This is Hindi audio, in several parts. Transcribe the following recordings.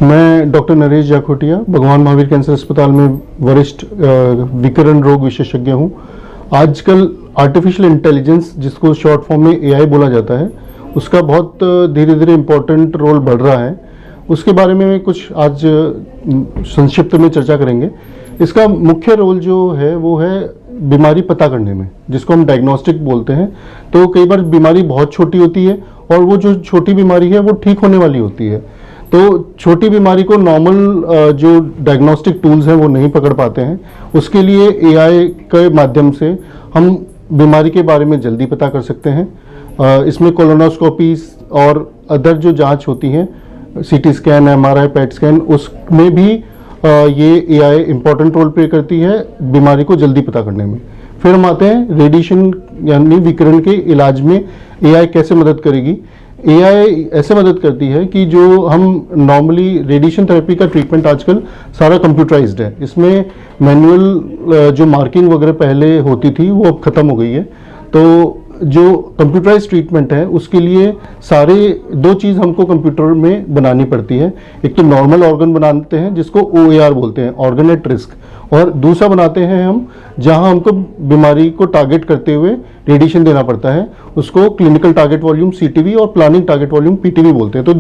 मैं डॉक्टर नरेश जाखोटिया भगवान महावीर कैंसर अस्पताल में वरिष्ठ विकिरण रोग विशेषज्ञ हूँ। आजकल आर्टिफिशियल इंटेलिजेंस, जिसको शॉर्ट फॉर्म में एआई बोला जाता है, उसका बहुत धीरे धीरे इम्पोर्टेंट रोल बढ़ रहा है। उसके बारे में कुछ आज संक्षिप्त में चर्चा करेंगे। इसका मुख्य रोल जो है वो है बीमारी पता करने में, जिसको हम डायग्नोस्टिक बोलते हैं। तो कई बार बीमारी बहुत छोटी होती है और वो जो छोटी बीमारी है वो ठीक होने वाली होती है। तो छोटी बीमारी को नॉर्मल जो डायग्नोस्टिक टूल्स हैं वो नहीं पकड़ पाते हैं। उसके लिए एआई के माध्यम से हम बीमारी के बारे में जल्दी पता कर सकते हैं। इसमें कोलोनोस्कोपी और अदर जो जांच होती हैं, CT scan, MRI, PET scan, उसमें भी ये एआई इम्पोर्टेंट रोल प्ले करती है बीमारी को जल्दी पता करने में। फिर हम आते हैं रेडिएशन यानी विकिरण के इलाज में एआई कैसे मदद करेगी। एआई ऐसे मदद करती है कि जो हम नॉर्मली रेडिएशन थेरेपी का ट्रीटमेंट आजकल सारा कंप्यूटराइज्ड है। इसमें मैनुअल जो मार्किंग वगैरह पहले होती थी वो अब खत्म हो गई है। तो जो कंप्यूटराइज ट्रीटमेंट है उसके लिए सारे दो चीज़ हमको कंप्यूटर में बनानी पड़ती है। एक तो नॉर्मल ऑर्गन बनाते हैं जिसको OAR बोलते हैं, ऑर्गन एट रिस्क, और दूसरा बनाते हैं हम जहां हमको बीमारी को टारगेट करते हुए रेडिएशन देना पड़ता है। उसको क्लिनिकल टारगेट वॉल्यूम CTV और प्लानिंग टारगेट वॉल्यूम PTV बोलते हैं। तो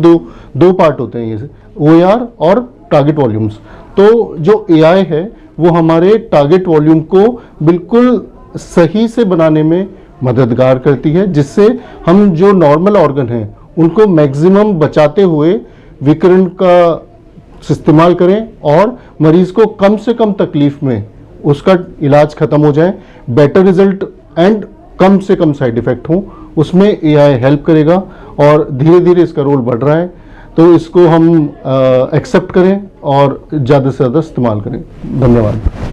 दो पार्ट होते हैं ये, OAR और टारगेट वॉल्यूम्स। तो जो AI है वो हमारे टारगेट वॉल्यूम को बिल्कुल सही से बनाने में मददगार करती है, जिससे हम जो नॉर्मल ऑर्गन हैं उनको मैक्सिमम बचाते हुए विकिरण का इस्तेमाल करें और मरीज को कम से कम तकलीफ में उसका इलाज खत्म हो जाए, बेटर रिजल्ट एंड कम से कम साइड इफेक्ट हो। उसमें एआई हेल्प करेगा और धीरे धीरे इसका रोल बढ़ रहा है। तो इसको हम एक्सेप्ट करें और ज़्यादा से ज़्यादा इस्तेमाल करें। धन्यवाद।